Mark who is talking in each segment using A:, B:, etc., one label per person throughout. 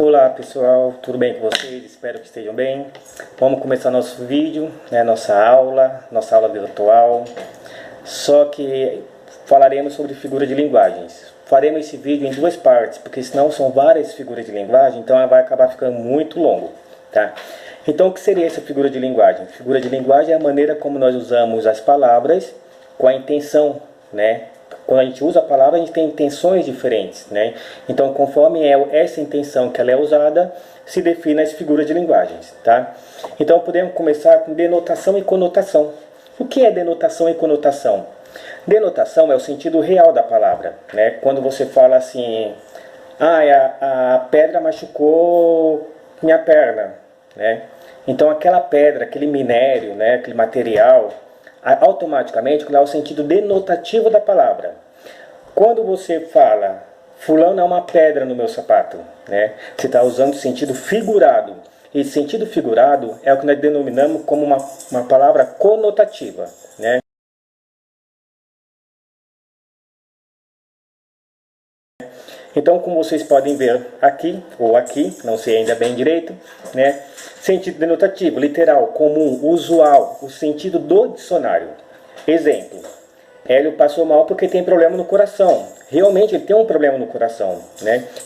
A: Olá pessoal, tudo bem com vocês? Espero que estejam bem. Vamos começar nosso vídeo, nossa aula virtual. Só que falaremos sobre figura de linguagens. Faremos esse vídeo em duas partes, porque senão são várias figuras de linguagem, então vai acabar ficando muito longo, tá? Então o que seria essa figura de linguagem? Figura de linguagem é a maneira como nós usamos as palavras com a intenção, Quando a gente usa a palavra, a gente tem intenções diferentes, Então, conforme essa intenção que ela é usada, se define as figuras de linguagens, tá? Então, podemos começar com denotação e conotação. O que é denotação e conotação? Denotação é o sentido real da palavra, Quando você fala assim, a pedra machucou minha perna, Então, aquela pedra, aquele minério, aquele material, automaticamente dá o sentido denotativo da palavra. Quando você fala, fulano é uma pedra no meu sapato, Você está usando o sentido figurado. E sentido figurado é o que nós denominamos como uma palavra conotativa, Então, como vocês podem ver aqui, ou aqui, não sei ainda bem direito, Sentido denotativo, literal, comum, usual, o sentido do dicionário. Exemplo, Hélio passou mal porque tem problema no coração. Realmente ele tem um problema no coração,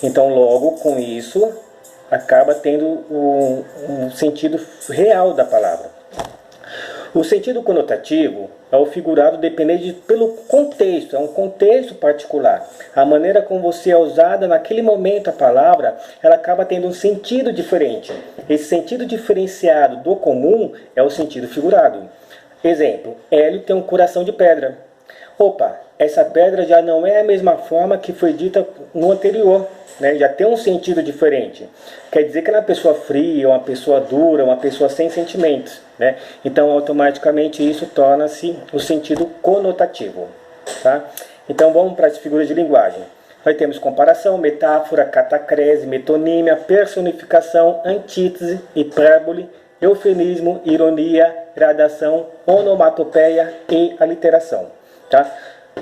A: Então, logo, com isso, acaba tendo um sentido real da palavra. O sentido conotativo é o figurado dependente pelo contexto, é um contexto particular. A maneira como você é usada naquele momento a palavra, ela acaba tendo um sentido diferente. Esse sentido diferenciado do comum é o sentido figurado. Exemplo, Hélio tem um coração de pedra. Opa, essa pedra já não é a mesma forma que foi dita no anterior, Já tem um sentido diferente. Quer dizer que ela é uma pessoa fria, uma pessoa dura, uma pessoa sem sentimentos, Então, automaticamente, isso torna-se o sentido conotativo, tá? Então, vamos para as figuras de linguagem. Nós temos comparação, metáfora, catacrese, metonímia, personificação, antítese, hipérbole, eufemismo, ironia, gradação, onomatopeia e aliteração, tá?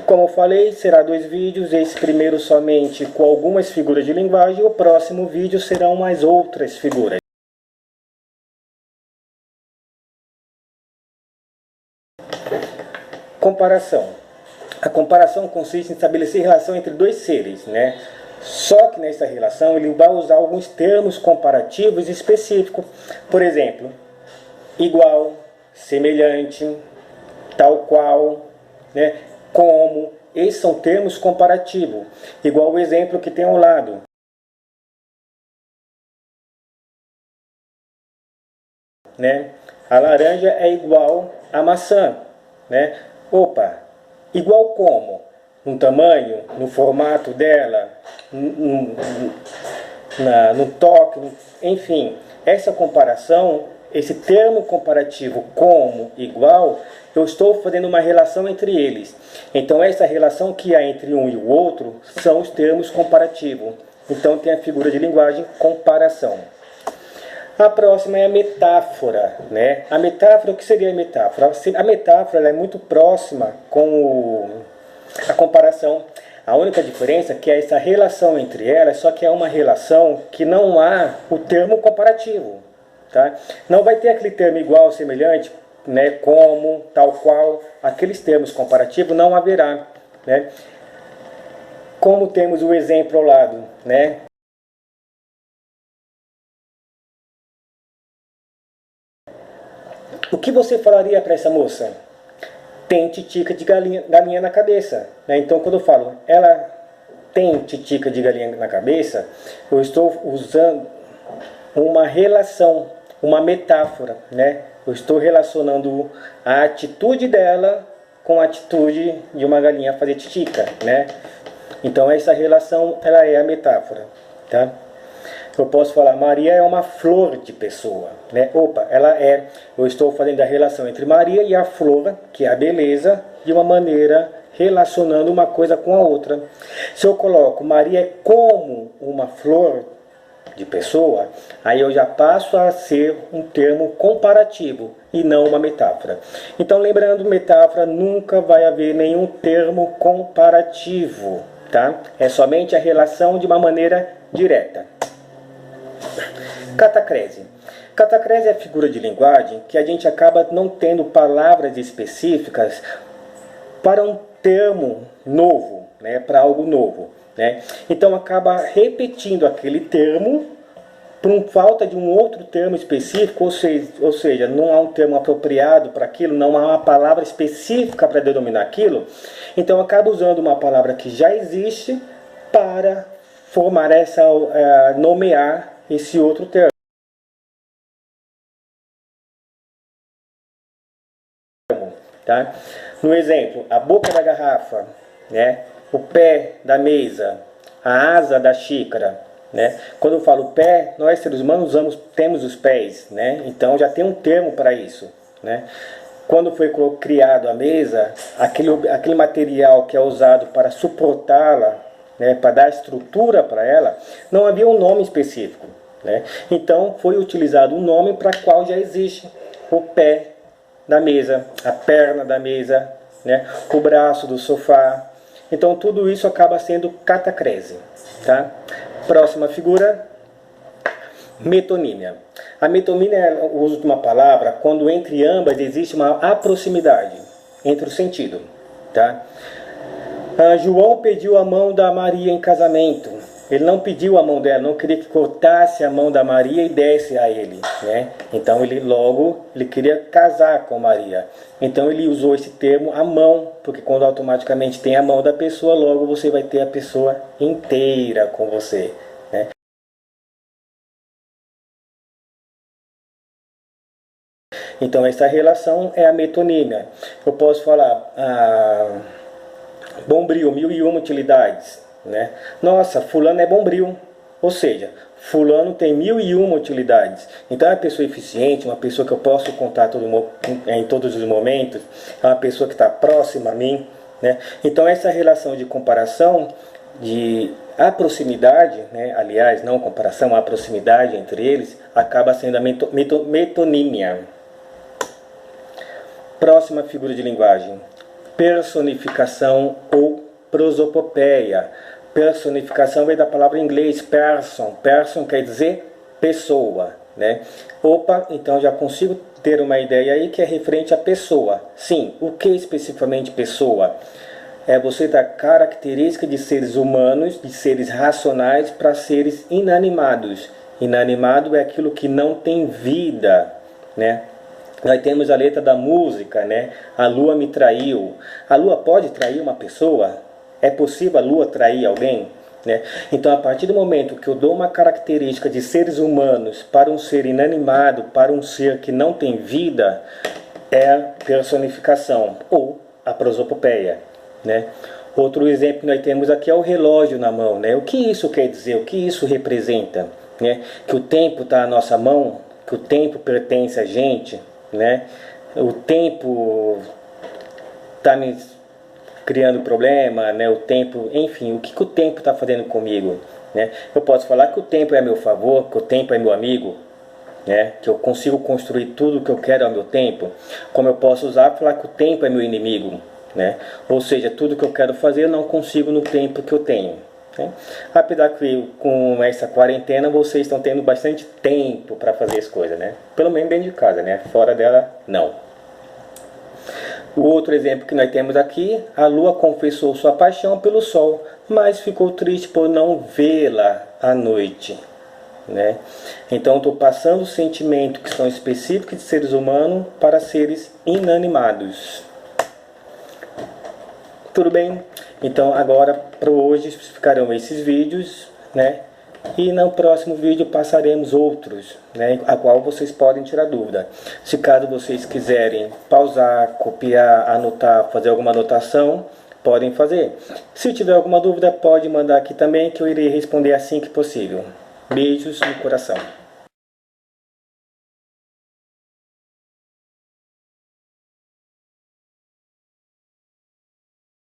A: Como eu falei, será 2 vídeos, esse primeiro somente com algumas figuras de linguagem, o próximo vídeo serão mais outras figuras. Comparação. A comparação consiste em estabelecer relação entre dois seres, Só que nessa relação ele vai usar alguns termos comparativos específicos. Por exemplo, igual, semelhante, tal qual, como. Esses são termos comparativos. Igual o exemplo que tem ao lado. A laranja é igual à maçã, Opa, igual como? No tamanho, no formato dela, no toque, enfim. Essa comparação, esse termo comparativo como, igual, eu estou fazendo uma relação entre eles. Então, essa relação que há entre um e o outro são os termos comparativos. Então, tem a figura de linguagem comparação. A próxima é a metáfora, A metáfora, o que seria a metáfora? A metáfora ela é muito próxima com a comparação. A única diferença é que é essa relação entre elas, só que é uma relação que não há o termo comparativo, tá? Não vai ter aquele termo igual, semelhante, como, tal qual, aqueles termos comparativos não haverá, Como temos o exemplo ao lado, O que você falaria para essa moça? Tem titica de galinha na cabeça. Então, quando eu falo, ela tem titica de galinha na cabeça, eu estou usando uma relação, uma metáfora, Eu estou relacionando a atitude dela com a atitude de uma galinha fazer titica, Então, essa relação, ela é a metáfora, tá? Eu posso falar, Maria é uma flor de pessoa, Opa, eu estou fazendo a relação entre Maria e a flor, que é a beleza, de uma maneira relacionando uma coisa com a outra. Se eu coloco Maria é como uma flor de pessoa, aí eu já passo a ser um termo comparativo e não uma metáfora. Então, lembrando, metáfora nunca vai haver nenhum termo comparativo, tá? É somente a relação de uma maneira direta. Catacrese. Catacrese é a figura de linguagem que a gente acaba não tendo palavras específicas para um termo novo, né, para algo novo, né? Então acaba repetindo aquele termo por falta de um outro termo específico, ou seja, não há um termo apropriado para aquilo, não há uma palavra específica para denominar aquilo, então acaba usando uma palavra que já existe para formar nomear esse outro termo. Tá? No exemplo, a boca da garrafa, né? O pé da mesa, a asa da xícara, né? Quando eu falo pé, nós seres humanos temos os pés, né? Então já tem um termo para isso, né? Quando foi criado a mesa, aquele material que é usado para suportá-la, né, para dar estrutura para ela, não havia um nome específico, né? Então foi utilizado um nome para qual já existe: o pé da mesa, a perna da mesa, né, o braço do sofá. Então tudo isso acaba sendo catacrese, tá? Próxima figura, metonímia. A metonímia é o uso de uma palavra quando entre ambas existe uma aproximidade entre o sentido, tá? João pediu a mão da Maria em casamento. Ele não pediu a mão dela, não queria que cortasse a mão da Maria e desse a ele, né? Então ele queria casar com Maria. Então ele usou esse termo, a mão, porque quando automaticamente tem a mão da pessoa, logo você vai ter a pessoa inteira com você, né? Então essa relação é a metonímia. Eu posso falar bombril, 1001 utilidades, né? Nossa, fulano é bombril, ou seja, fulano tem 1001 utilidades. Então é uma pessoa eficiente, uma pessoa que eu posso contar em todos os momentos, é uma pessoa que está próxima a mim, né? Então essa relação de comparação, a proximidade, né? Aliás, não comparação, a proximidade entre eles, acaba sendo a metonímia. Próxima figura de linguagem, personificação ou prosopopeia. Personificação vem da palavra em inglês person. Person quer dizer pessoa, né? Opa, então já consigo ter uma ideia aí que é referente à pessoa. Sim, o que especificamente pessoa? É você dar característica de seres humanos, de seres racionais para seres inanimados. Inanimado é aquilo que não tem vida, né? Nós temos a letra da música, né? A lua me traiu. A lua pode trair uma pessoa? É possível a lua trair alguém? Né? Então, a partir do momento que eu dou uma característica de seres humanos para um ser inanimado, para um ser que não tem vida, é a personificação ou a prosopopeia, né? Outro exemplo que nós temos aqui é o relógio na mão, né? O que isso quer dizer? O que isso representa? Né? Que o tempo está na nossa mão, que o tempo pertence a gente, né? O tempo está me criando problema, né? O tempo, enfim, o que o tempo está fazendo comigo, né? Eu posso falar que o tempo é a meu favor, que o tempo é meu amigo, né? Que eu consigo construir tudo o que eu quero ao meu tempo. Como eu posso usar para falar que o tempo é meu inimigo, né? Ou seja, tudo que eu quero fazer eu não consigo no tempo que eu tenho, né? Apesar que com essa quarentena vocês estão tendo bastante tempo para fazer as coisas, né? Pelo menos dentro de casa, né? Fora dela, não. O outro exemplo que nós temos aqui, a lua confessou sua paixão pelo sol, mas ficou triste por não vê-la à noite, né? Então estou passando sentimentos que são específicos de seres humanos para seres inanimados. Tudo bem? Então agora para hoje ficarão esses vídeos, né? E no próximo vídeo passaremos outros, né, a qual vocês podem tirar dúvida. Se caso vocês quiserem pausar, copiar, anotar, fazer alguma anotação, podem fazer. Se tiver alguma dúvida, pode mandar aqui também que eu irei responder assim que possível. Beijos no coração.